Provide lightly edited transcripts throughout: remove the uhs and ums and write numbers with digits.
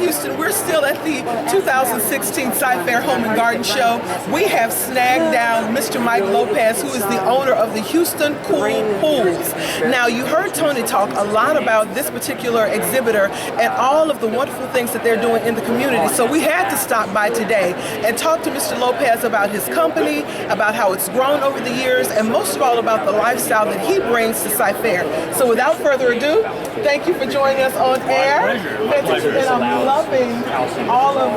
Houston. We're still at the 2016 Sci-Fair Home and Garden Show. We have snagged down Mr. Mike Lopez, who is the owner of the Houston Cool Pools. Now, you heard Tony talk a lot about this particular exhibitor and all of the wonderful things that they're doing in the community. So we had to stop by today and talk to Mr. Lopez about his company, about how it's grown over the years, and most of all about the lifestyle that he brings to Sci-Fair. So without further ado, thank you for joining us on air. My pleasure. And I'm loving all of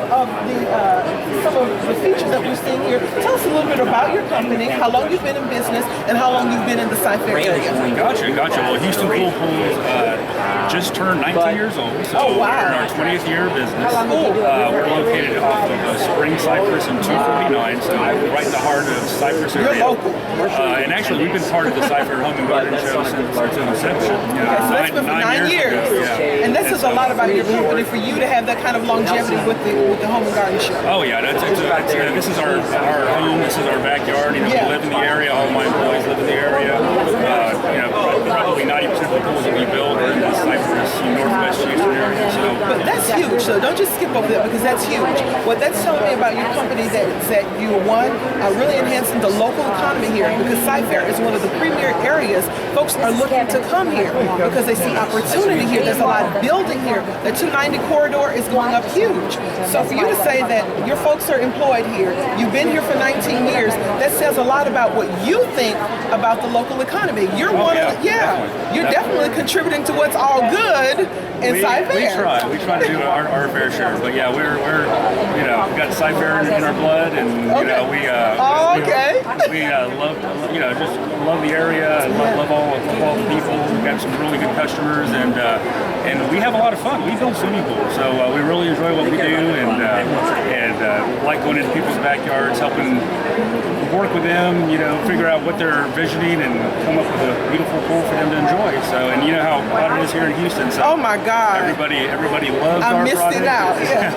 some of the features that we're seeing here. Tell us a little bit about your company, how long you've been in business, and how long you've been in the Sci-Fair area. Gotcha. Well, Houston Cool Pools just turned 19 years old, so we're in our 20th year of business. We're located off of Spring Cypress in 249, so right in the heart of Cypress area. You're local. And actually, we've been part of the Sci-Fair Home and Garden Show since its inception. So that's been for 9 years. Yeah. And this is a lot about your company for you to have that kind of longevity with the Home and Garden Show. Oh yeah, this is our home. This is our backyard. You know, we live in the area. All my employees live in the area. Probably 90% of the pools that we build are in the Cypress, Northwest Houston area. So, but that's huge. So don't just skip over that because that's huge. What that's telling me about your company that you really enhancing the local economy here, because Sci-Fair is one of the premier areas folks are looking to come here because they see opportunity here. There's a lot of building here. The 290 corridor is going up huge. So for you to say that your folks are employed here, you've been here for 19 years, that says a lot about what you think about the local economy. You're you're definitely contributing to what's all good in Sci-Fair. We try to do our fair share, but yeah, we've got Sci-Fair in our blood, and we love the area and love all the people. We've got some really good customers, and we have a lot of fun. We build swimming pools, so we really enjoy what we do, and like going into people's backyards, helping work with them, figure out what they're visioning and come up with a beautiful pool for them to enjoy. So, and you know how hot it is here in Houston. So oh my God! Everybody loves our product. I missed it out. Yeah.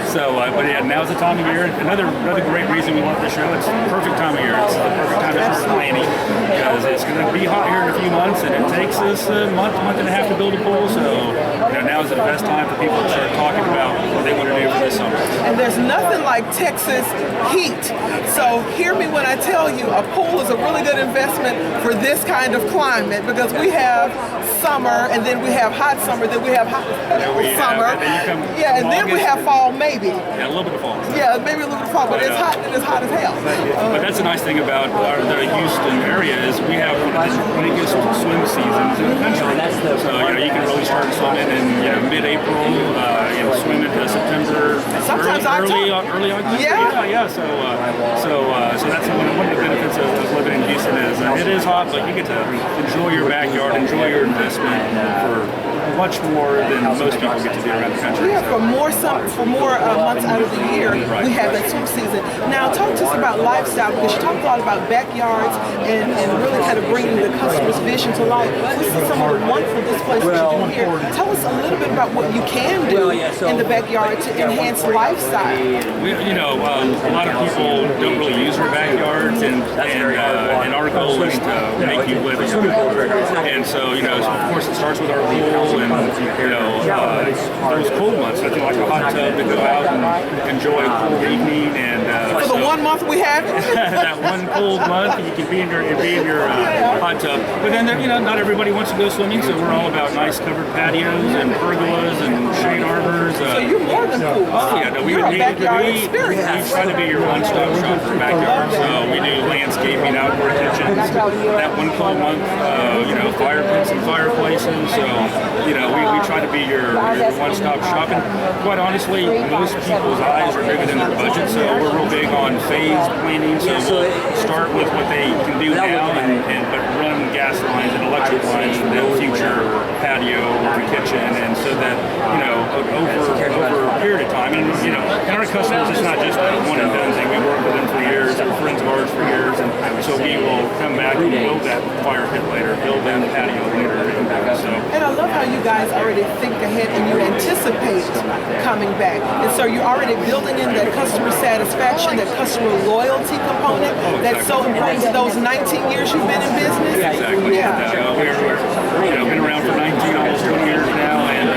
So, but yeah, now's the time of year. Another great reason we love the show. It's the perfect time of year. It's the perfect time to start planning because it's going to be hot here in a few months, and it takes us a month and a half to build a pool. So, now is the best time for people to start talking about what they want to do for this summer. And there's nothing like Texas heat. So hear me when I tell you, a pool is a really good investment for this kind of climate because we have summer, and then we have hot summer, then we have hot summer. And then we have fall maybe. Yeah, a little bit of fall. Yeah, maybe a little bit of fall, but it's hot and it's hot as hell. But that's the nice thing about the Houston area is we have one of the biggest swim seasons in the country. So you can really start swimming in mid-April, swim into September. Sometimes early October. Yeah. So that's one of the benefits of living in Houston is it is hot, but you get to enjoy your backyard, enjoy your investment for much more than most people get to do around the country. Yeah, for more months out of the year, we have that swim season. Now, talk to us about lifestyle, because you talk a lot about backyards and really kind of bringing the customer's vision to life. We see some of the wonderful displays that you do here. Tell us a little bit about what you can do in the backyard to enhance lifestyle. A lot of people don't really use their backyards, and our goal is to make you live in your backyard. And so, of course, it starts with our pool. And those cold months, nothing like a hot tub to go out and enjoy a cool evening. And for the 1 month we have it, that one cold month, you can be in your hot tub. But then not everybody wants to go swimming, so we're all about nice covered patios and pergolas and shade arbors. So you're more than pools. Oh yeah, we try to be your one-stop shop for backyard. So we do landscaping, outdoor kitchens. That one cold month, fire pits and fireplaces. So we try to be your one-stop shop. And quite honestly, most people's eyes are bigger than their budget, so we're real big on phased planning. So we'll start with what they can do now, but run gas lines and electric lines for the future patio or kitchen, and so that over a period of time, and our customers, it's not just a one and done thing. We work with them for years. They're friends of ours for years, and so we will come back and build that fire pit later, build that patio later. And I love how you guys already think ahead and you anticipate coming back. And so you're already building in that customer satisfaction, that customer loyalty component that's so important to those 19 years you've been in business. Exactly. Yeah. We're been around for 19, almost 20 years now, and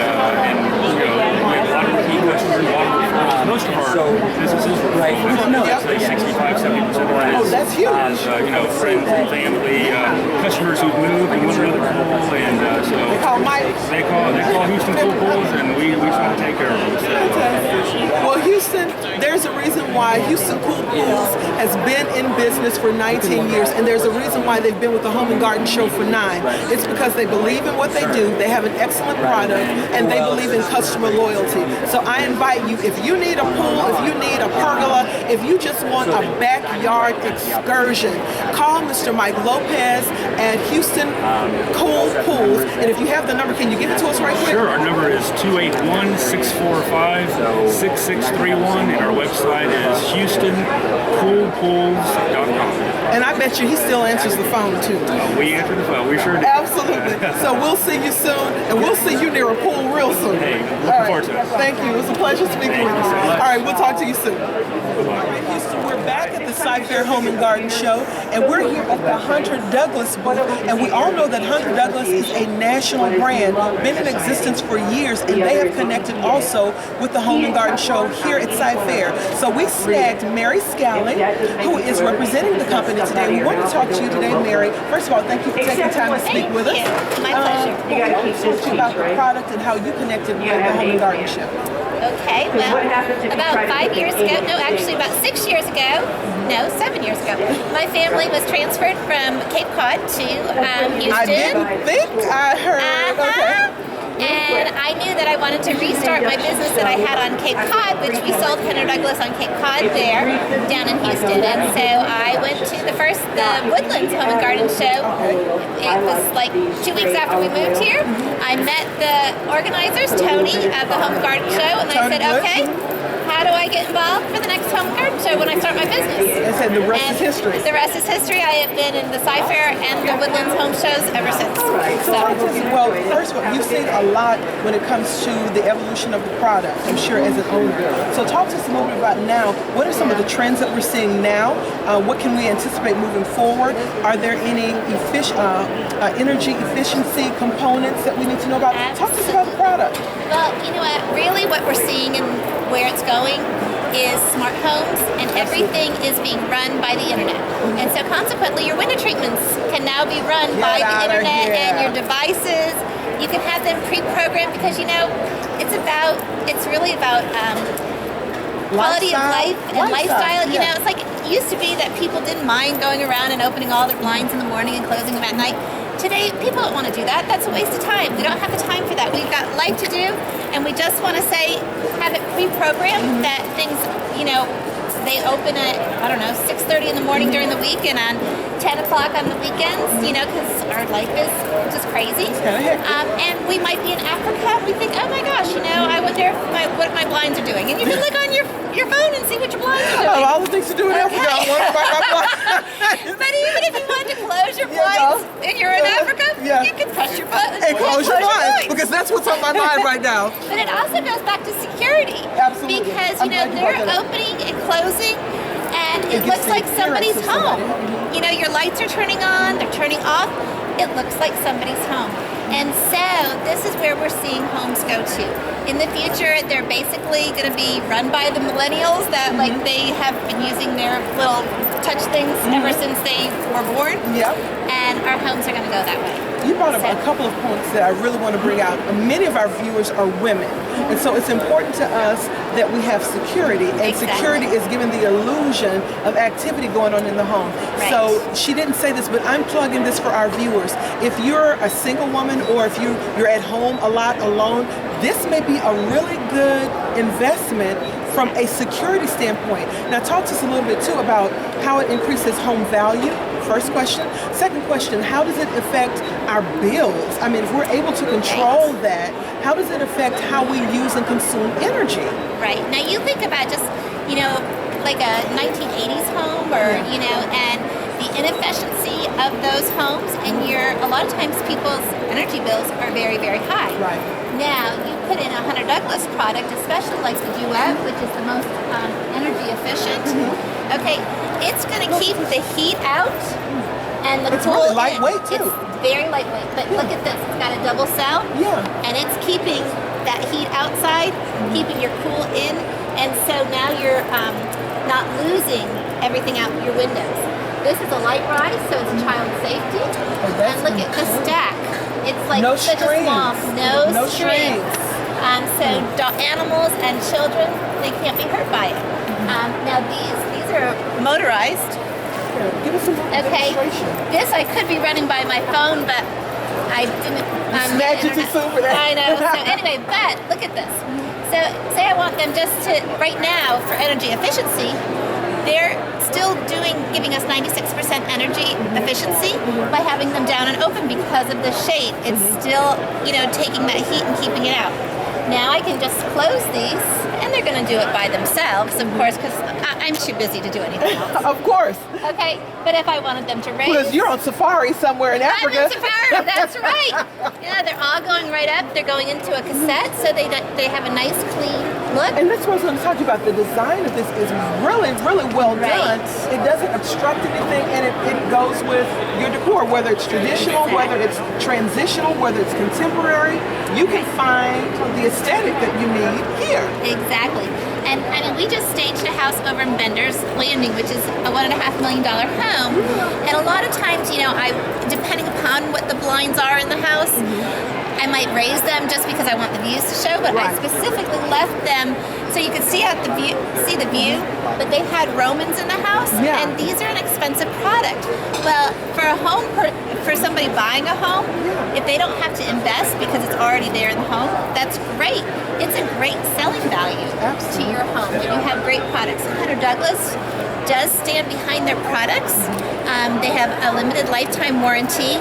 we have a lot of I'd say 65, 70% of it Oh, that's huge. friends and family, customers who've moved and want another pool, and so They call Mike. they call Houston Pool Pools, and we try to take care of them. So, Well, Houston, there's a reason why Houston Pool Pools has been in business for 19 years, and there's a reason why they've been with the Home and Garden Show for 9. It's because they believe in what they do, they have an excellent product, and they believe in customer loyalty. So I invite you, if you need a pool, if you need a pergola, if you just want a backyard excursion, call Mr. Mike Lopez at Houston Pool Pools. And if you have the number, can you give it to us right quick? sure, our number is 281-645-6631, and our website is HoustonPoolPools.com. And I bet you he still answers the phone too. We answer the phone, we sure do. Absolutely. So we'll see you soon, and we'll see you near a pool real soon. Hey, looking forward to it. Thank you. It was a pleasure speaking with you. All right, we'll talk to you soon. Bye-bye. Houston, we're back at the Sci-Fair Home and Garden Show, and we're here at the Hunter Douglas booth. And we all know that Hunter Douglas is a national brand, been in existence for years, and they have connected also with the Home and Garden Show here at Sci-Fair. So we snagged Mary Scowling, who is representing the company today. We want to talk to you today, Mary. First of all, thank you for taking time to speak with us. My pleasure. We want to talk to you about the product and how you connected with the Home and Garden Show. Okay, well, about 5 years ago, no, actually about 6 years ago, no, 7 years ago, my family was transferred from Cape Cod to Houston. I didn't think I heard. Okay. And I knew that I wanted to restart my business that I had on Cape Cod, which we sold Hunter Douglas on Cape Cod there, down in Houston. And so I went to the Woodlands Home and Garden Show. It was like 2 weeks after we moved here. I met the organizers, Tony, of the Home and Garden Show, and I said, okay, how do I get involved for the next Home and Garden Show when I start my business? I said the rest is history. The rest is history. I have been in the Sci-Fair and the Woodlands Home Shows ever since. Well, first of all, you've seen a lot when it comes to the evolution of the product, I'm sure, as an owner. So talk to us a little bit about now. What are some of the trends that we're seeing now? What can we anticipate moving forward? Are there any energy efficiency components that we need to know about? Talk to us about the product. Well, you know what? Really what we're seeing and where it's going is smart homes, and everything is being run by the internet. And so consequently, your window treatments can now be run by the internet and your devices. You can have them pre-programmed because, it's really about quality of life and lifestyle. You know, it's like it used to be that people didn't mind going around and opening all their blinds in the morning and closing them at night. Today, people don't want to do that. That's a waste of time. We don't have the time for that. We've got life to do, and we just want to have it pre-programmed that things, they open at, 6:30 in the morning during the week and on 10 o'clock on the weekends, because our life is just crazy. And we might be in Africa. We think, oh my gosh, I wonder what my blinds are doing. And you can look on your phone and see what your blinds are doing. All the things to do in Africa. I wonder about my blinds. But even if you wanted to close your blinds and you're in Africa, you can push your button and close your blinds, because that's what's on my mind right now. But it also goes back to security. Absolutely. Because, they're opening and closing, and it looks like somebody's home. Your lights are turning on, they're turning off. It looks like somebody's home. And so this is where we're seeing homes go to. In the future, they're basically going to be run by the millennials that they have been using their little touch things ever since they were born. Yep. And our homes are going to go that way. You brought up a couple of points that I really want to bring out. Many of our viewers are women, and so it's important to us that we have security, and security is giving the illusion of activity going on in the home. Right. So she didn't say this, but I'm plugging this for our viewers. If you're a single woman, or if you're at home a lot alone, this may be a really good investment from a security standpoint. Now talk to us a little bit too about how it increases home value. First question. Second question, how does it affect our bills? I mean, if we're able to control that, how does it affect how we use and consume energy? Right. Now you think about just, like a 1980s home or, and the inefficiency of those homes, and a lot of times people's energy bills are very, very high. Right. Now, you put in a Hunter Douglas product, especially like the Duet, which is the most energy efficient. Okay, it's going to keep the heat out and the It's cool really lightweight in. too. It's very lightweight, but look at this. It's got a double cell. Yeah. And it's keeping that heat outside, keeping your cool in. And so now your not losing everything out your windows. This is a light rise, so it's child safety. And look at the stack. It's like No such strings. a small, no strings. strings. So animals and children, they can't be hurt by it. Now these are motorized. Yeah, give us some Okay, demonstration. this I could be running by my phone, but I didn't. Snagged you too soon for that. I know. So anyway, but look at this. So say I want them just to, right now, for energy efficiency, they're still giving us 96% energy efficiency by having them down and open because of the shade. It's still, taking that heat and keeping it out. Now I can just close these, and they're going to do it by themselves, of course, because I'm too busy to do anything else. Of course. Okay, but if I wanted them to raise... Because you're on safari somewhere in Africa. I'm on safari, that's right. Yeah, they're all going right up. They're going into a cassette, so they have a nice, clean look. And that's what I was going to talk to you about. The design of this is really, really well Right. done. It doesn't obstruct anything, and it goes with your decor, whether it's traditional, whether it's transitional, whether it's contemporary. You can find the aesthetic that you need here. Exactly. And I mean, we just staged a house over in Bender's Landing, which is a $1.5 million home. And a lot of times, depending upon what the blinds are in the house, I might raise them just because I want the views to show, but I Right. specifically left them so you could see the view, but they had Romans in the house, Yeah. and these are an expensive product. Well, for a home, for somebody buying a home, if they don't have to invest because it's already there in the home, that's great. It's a great selling value to your home when you have great products. Hunter Douglas does stand behind their products. They have a limited lifetime warranty.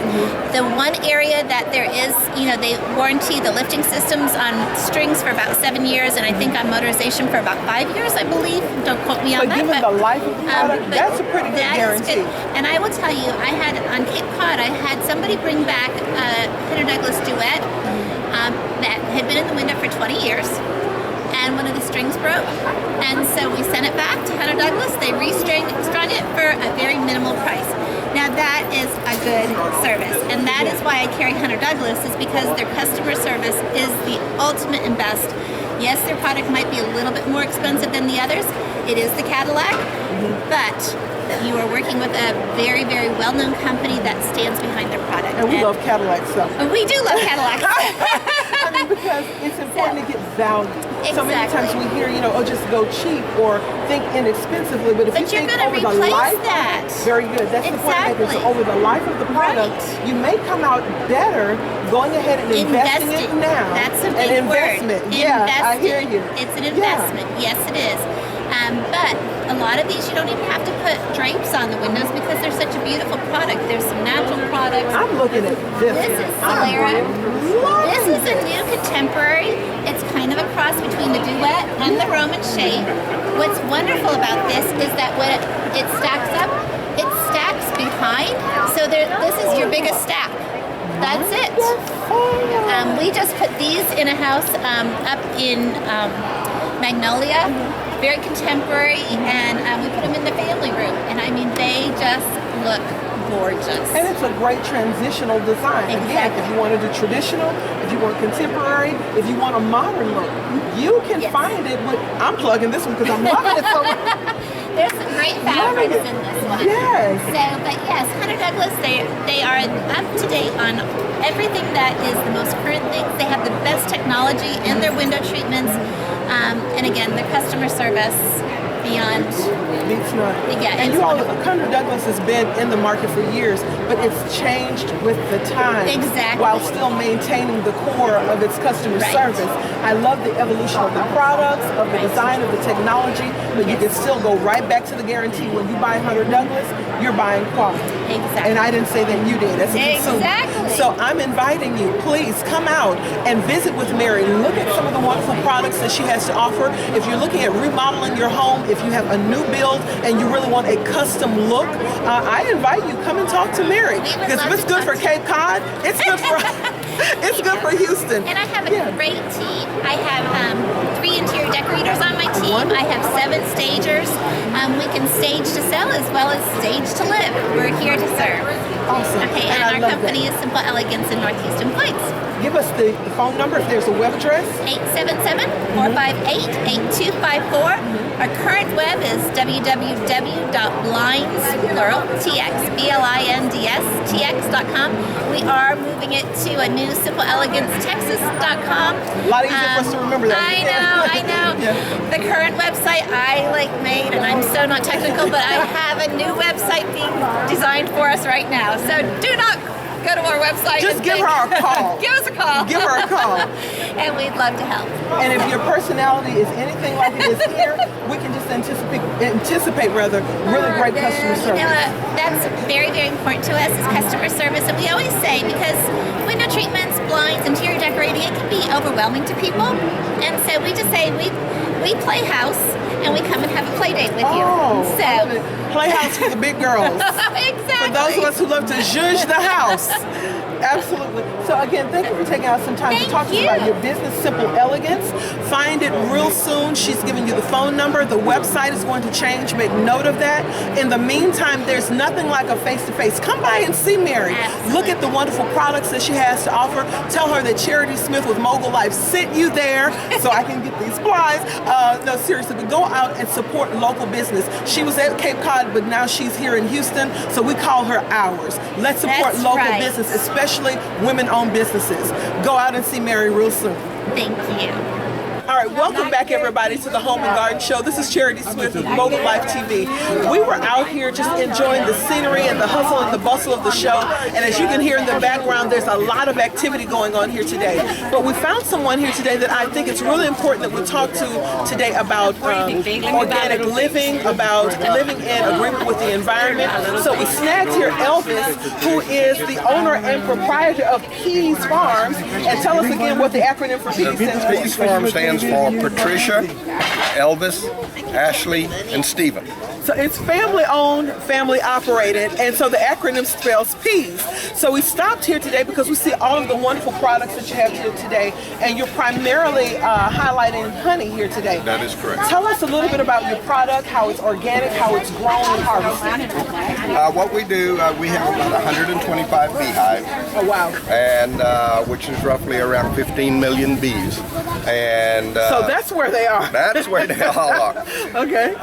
The one area that there is, they warranty the lifting systems on strings for about 7 years, and I think on motorization for about 5 years, I believe. Don't quote me on But that. given the life of the product, but that's a pretty good that is guarantee. good. And I will tell you, I had on Cape Cod, I had somebody bring back a Hunter Douglas Duet that had been in the window for 20 years. And one of the strings broke, and so we sent it back to Hunter Douglas. They strung it for a very minimal price. Now that is a good service, and that is why I carry Hunter Douglas, is because their customer service is the ultimate and best. Yes, their product might be a little bit more expensive than the others. It is the Cadillac, but you are working with a very, very well-known company that stands behind their product. And we love Cadillacs, so. We do love Cadillacs. I mean, because it's important to get value. So many Exactly. times we hear, just go cheap or think inexpensively, but if you you're think gonna over the replace life, that. very good. That's the point I'm making. So Exactly. over the life of the product, Right. you may come out better going ahead and investing it now. That's a An big investment. word. Yeah, I Investing. hear you. It's an Yeah. investment. Yes, it is. But a lot of these, you don't even have to put drapes on the windows because they're such a beautiful product. There's some natural products. I'm looking at this. This is I'm Solera. loving This is a new contemporary. It's kind of a cross between the Duet and the Roman shape. What's wonderful about this is that when it stacks up, it stacks behind. So this is your biggest stack. That's it. We just put these in a house up in Magnolia, very contemporary, and we put them in the family room. And I mean, they just look gorgeous. And it's a great transitional design. Again, Exactly. if you want to do traditional, if you want contemporary, if you want a modern look, you can Yes. find it. I'm plugging this one because I'm loving it so much. There's some great fabrics in this one. Yes. So, but yes, Hunter Douglas, they are up to date on everything that is the most current things. They have the best technology in their window treatments. And again, their customer service beyond. It's not. Yeah, and it's you all, wonderful. Hunter Douglas has been in the market for years, but it's changed with the times. Exactly. While still maintaining the core of its customer Right. service. I love the evolution of the products, of the Right. design, of the technology, but you can still go right back to the guarantee. When you buy Hunter Douglas, you're buying quality. Exactly. And I didn't say that, you did. That's a consumer. Exactly. So I'm inviting you, please come out and visit with Mary. Look at some of the wonderful products that she has to offer. If you're looking at remodeling your home, if you have a new build and you really want a custom look, I invite you, come and talk to Mary. We would Because love if it's to good for talk to Cape Cod, it's good for it's good for Houston. And I have a Yeah. great team. I have 3 interior decorators on my team. Wonderful. I have 7 stagers. We can stage to sell as well as stage to live. We're here to serve. Awesome. Okay, and our company is Simple Elegance in Northeastern Plains. Give us the phone number if there's a web address. 877-458-8254. Our current web is www.blindstx.com. We are moving it to a new simpleelegancetexas.com. A lot easier for us to remember that. I know. Yeah. The current website I made, and I'm so not technical, but I have a new website being designed for us right now. So do not go to our website. Just give her a call. Give us a call. Give her a call. And we'd love to help. And if your personality is anything like it is here, we can just anticipate really great customer service. You know, that's very, very important to us is customer service. And we always say, because window treatments, blinds, interior decorating, it can be overwhelming to people. And so we just say we play house and we come and have a play date with you. So Playhouse for the big girls. Exactly. For those of us who love to zhuzh the house. Absolutely. So again, thank you for taking out some time to talk to us about your business, Simple Elegance. Find it real soon. She's giving you the phone number. The website is going to change. Make note of that. In the meantime, there's nothing like a face-to-face. Come by and see Mary. Absolutely. Look at the wonderful products that she has to offer. Tell her that Charity Smith with Mogul Life sent you there so I can get these supplies. No, seriously, but go out and support local business. She was at Cape Cod, but now she's here in Houston, so we call her ours. Let's support local business, especially women-owned businesses. Go out and see Mary real soon. Thank you. All right, welcome back everybody to the Home and Garden Show. This is Charity Smith with Mogul Life TV. We were out here just enjoying the scenery and the hustle and the bustle of the show. And as you can hear in the background, there's a lot of activity going on here today. But we found someone here today that I think it's really important that we talk to today about organic living, about living in agreement with the environment. So we snagged here Elvis, who is the owner and proprietor of Pease Farms. And tell us again what the acronym for Pease stands for. Pease Farms stands for Patricia, Elvis, Ashley, and Stephen. So it's family owned, family operated, and so the acronym spells Pease. So we stopped here today because we see all of the wonderful products that you have here today, and you're primarily highlighting honey here today. That is correct. Tell us a little bit about your product, how it's organic, how it's grown and harvested. What we do, we have about 125 beehives. Oh wow. And which is roughly around 15 million bees. And so that's where they are. That's where they all are. Okay.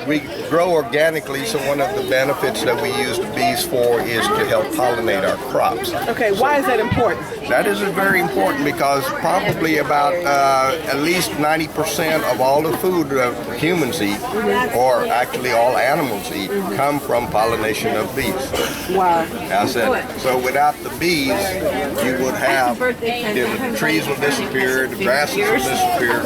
We grow organically, so one of the benefits that we use the bees for is to help pollinate our crops. Okay, why is that important? That is very important because probably about at least 90% of all the food humans eat, or actually all animals eat, come from pollination of bees. Wow. I said, so without the bees, you would have, the trees will disappear, the grasses will disappear,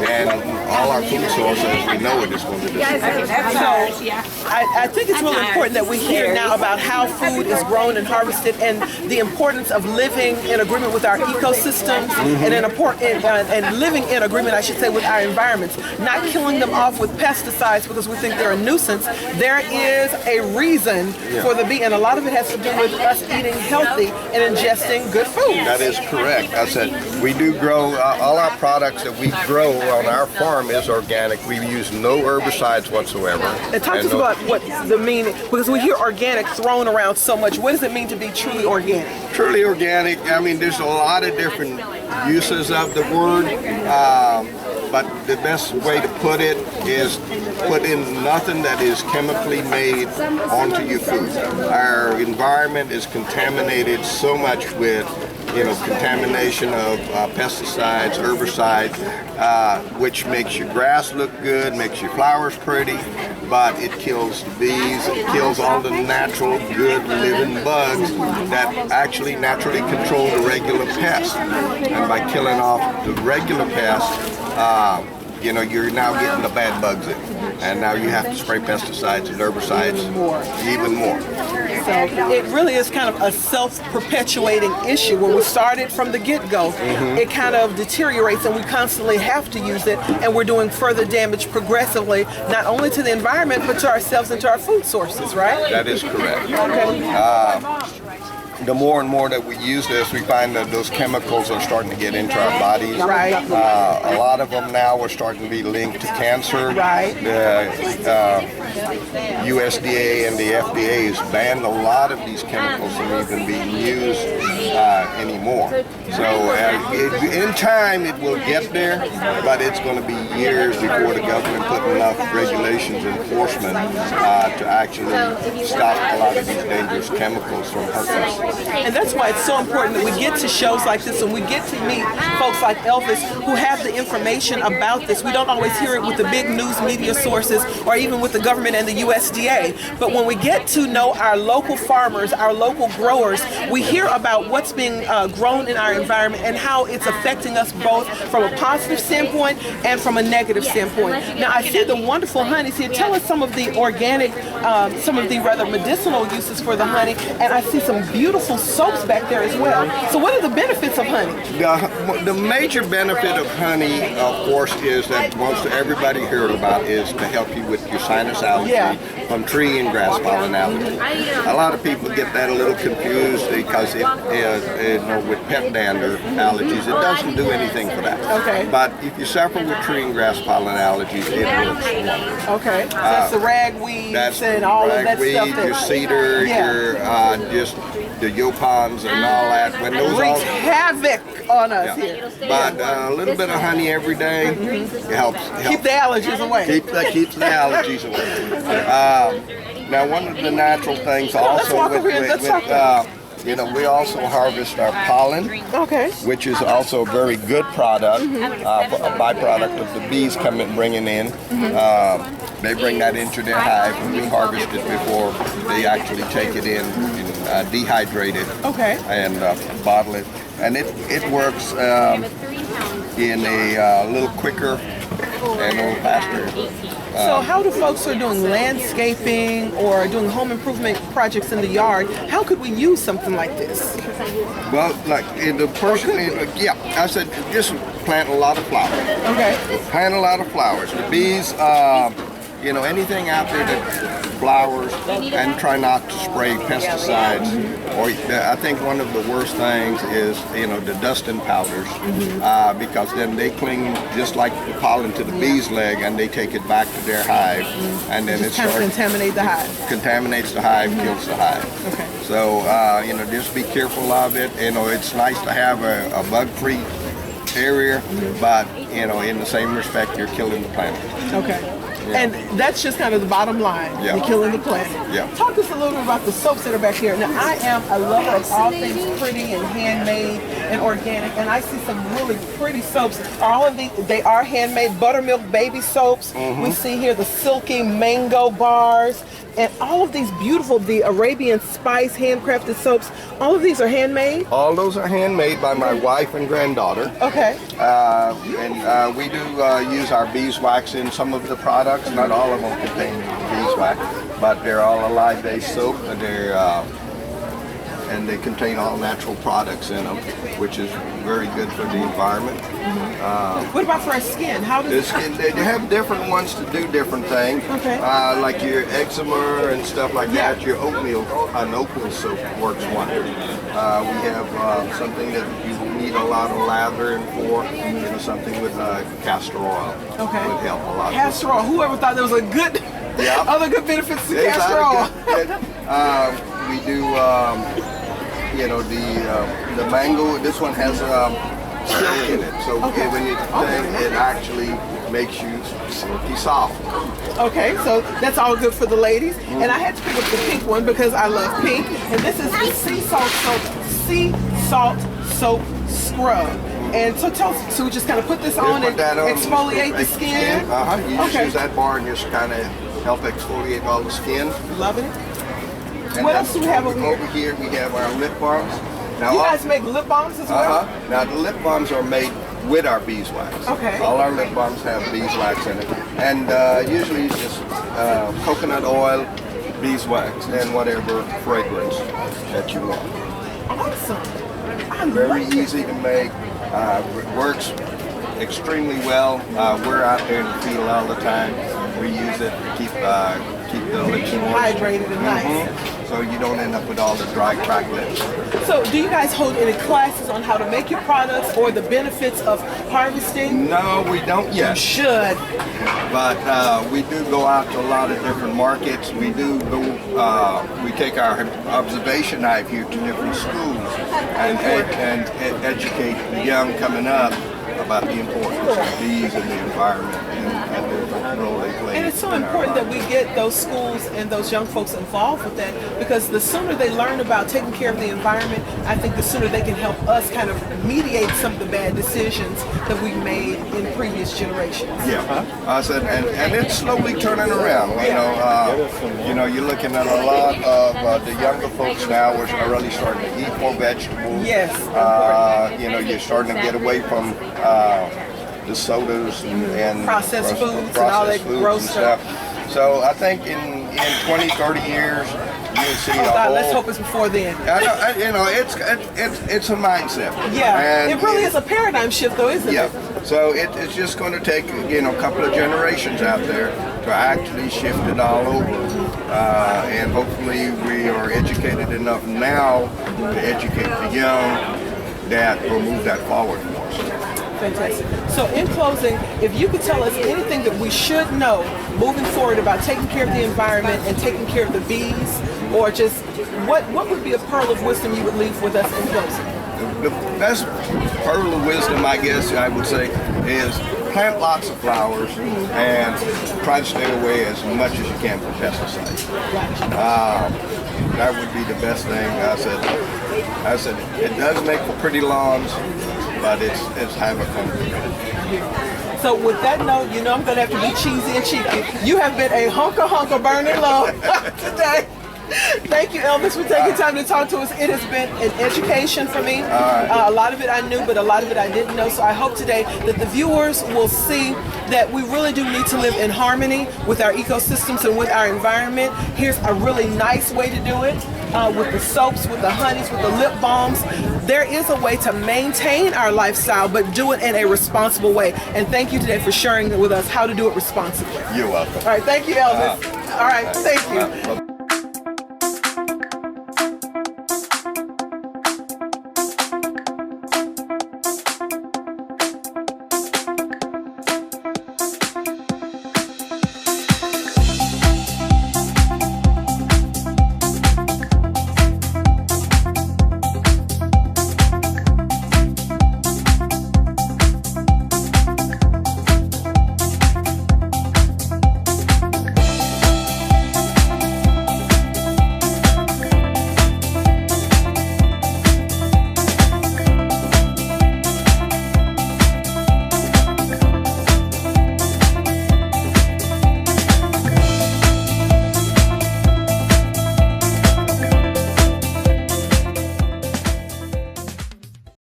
and all our food sources, we know it is going to disappear. I think it's really important that we hear now about how food is grown and harvested and the importance of living in agreement with our ecosystems and living in agreement, I should say, with our environments, not killing them off with pesticides because we think they're a nuisance. There is a reason for the bee, and a lot of it has to do with us eating healthy and ingesting good food. That is correct. I said we do grow, all our products that we grow on our farm is organic. We use no herbicides whatsoever. And talk to us about what the meaning, because we hear organic thrown around so much. What does it mean to be truly organic? Truly organic, I mean, there's a lot of different uses of the word, but the best way to put it is put in nothing that is chemically made onto your food. Our environment is contaminated so much with contamination of pesticides, herbicides, which makes your grass look good, makes your flowers pretty, but it kills the bees, it kills all the natural, good living bugs that actually naturally control the regular pests. And by killing off the regular pests, you're now getting the bad bugs in. And now you have to spray pesticides and herbicides even more. So it really is kind of a self-perpetuating issue. When we started from the get-go, it kind of deteriorates and we constantly have to use it, and we're doing further damage progressively, not only to the environment, but to ourselves and to our food sources, right? That is correct. Okay. the more and more that we use this, we find that those chemicals are starting to get into our bodies. Right. A lot of them now are starting to be linked to cancer. Right. The USDA and the FDA has banned a lot of these chemicals from even being used anymore. So in time it will get there, but it's going to be years before the government put enough regulations and enforcement to actually stop a lot of these dangerous chemicals from hurting us. And that's why it's so important that we get to shows like this and we get to meet folks like Elvis who have the information about this. We don't always hear it with the big news media sources or even with the government and the USDA. But when we get to know our local farmers, our local growers, we hear about what's being grown in our environment and how it's affecting us both from a positive standpoint and from a negative standpoint. Now I see the wonderful honeys here. Tell us some of the organic, some of the rather medicinal uses for the honey, and I see some beautiful soaps back there as well. So what are the benefits of honey? The major benefit of honey, of course, is that most everybody heard about is to help you with your sinus allergy from tree and grass pollen allergy. A lot of people get that a little confused because with pet dander allergies, it doesn't do anything for that. Okay. But if you suffer with tree and grass pollen allergies, it works wonders. Okay. So that's the ragweeds and all of that ragweed, stuff. Your cedar, your just the yopons and all that. When those wreaks all havoc on us here. But a little bit of honey every day helps. Keep the allergies away. Keeps the allergies away. Now, one of the natural things also we also harvest our pollen, which is also a very good product, a byproduct of the bees bringing in. They bring that into their hive, and we harvest it before they actually take it in and dehydrate it and bottle it. And it works in a little quicker and a little faster. So how do folks who are doing landscaping or doing home improvement projects in the yard, how could we use something like this? Well, like I said, just plant a lot of flowers. Okay. Plant a lot of flowers. The bees, anything out there that flowers, and try not to spray pesticides. Or I think one of the worst things is, the dusting powders, because then they cling just like the pollen to the bee's leg, and they take it back to their hive, and then it starts contaminate the hive. Contaminates the hive, kills the hive. Okay. So just be careful of it. It's nice to have a bug-free area, but in the same respect, you're killing the planet. Okay. Yeah. And that's just kind of the bottom line. Yeah. You're killing the planet. Yeah. Talk to us a little bit about the soaps that are back here. Now, I am a lover of all things pretty and handmade and organic, and I see some really pretty soaps. All of these, they are handmade buttermilk baby soaps. We see here the silky mango bars, and all of these beautiful, the Arabian spice handcrafted soaps. All of these are handmade? All those are handmade by my wife and granddaughter. Okay. And we do use our beeswax in some of the products. Not all of them contain beeswax, but they're all a lye-based soap, and they contain all natural products in them, which is very good for the environment. What about for our skin? How does skin? They have different ones to do different things. Okay. Like your eczema and stuff like that. Your oatmeal soap works wonders. We have something that you need a lot of lather for. Something with castor oil. Okay. Would help a lot. Castor oil. Whoever thought there was a good other good benefits to castor oil? We do. The mango, this one has silk in it, so when you it actually makes you silky soft. Okay, so that's all good for the ladies. And I had to pick up the pink one because I love pink. And this is the sea salt soap scrub. And so we just kind of put this on and exfoliate the skin? You just use that bar and just kind of help exfoliate all the skin. Loving it. And what else do we have over here? Over here we have our lip balms. Now, you guys make lip balms as well? Now the lip balms are made with our beeswax. Okay. All our lip balms have beeswax in it. And usually it's just coconut oil, beeswax, and whatever fragrance that you want. Awesome. Very easy to make. Works extremely well. We're out there in the field all the time. We use it to keep the elixir Hydrated and nice. so you don't end up with all the dry cracked lips. So do you guys hold any classes on how to make your products or the benefits of harvesting? No, we don't You yet. should. But we do go out to a lot of different markets. We do go, we take our observation hive here to different schools and educate the young coming up about the importance of bees and the environment and the role they play. And it's so in our important that lives. we get those schools and those young folks involved with that, because the sooner they learn about taking care of the environment, I think the sooner they can help us kind of mediate some of the bad decisions that we made in previous generations. Yeah, I said, and it's slowly turning around. You know, you're looking at a lot of the younger folks now, which are really starting to eat more vegetables. Yes. You know, you're starting to get away from the sodas and Processed foods and all that processed foods gross and stuff. So I think in 20, 30 years, you'll see Oh a God, whole. let's hope it's before then. You know, it's a mindset. Yeah, And it really is a paradigm shift though, isn't Yeah, it? so it's just going to take, you know, a couple of generations out there to actually shift it all over. And hopefully we are educated enough now to educate the young that will move that forward for us. Fantastic. So in closing, if you could tell us anything that we should know moving forward about taking care of the environment and taking care of the bees, or just what would be a pearl of wisdom you would leave with us in closing? The best pearl of wisdom, I guess I would say, is plant lots of flowers and try to stay away as much as you can from pesticides. That would be the best thing. I said it does make for pretty lawns, but it's havoc on it. So with that note, you know I'm going to have to be cheesy and cheeky. You have been a hunker burning love today. Thank you, Elvis, for taking time to talk to us. It has been an education for me. A lot of it I knew, but a lot of it I didn't know. So I hope today that the viewers will see that we really do need to live in harmony with our ecosystems and with our environment. Here's a really nice way to do it, with the soaps, with the honeys, with the lip balms. There is a way to maintain our lifestyle, but do it in a responsible way. And thank you today for sharing with us how to do it responsibly. You're welcome. All right, thank you, Elvis. All right, thank you. Bye-bye.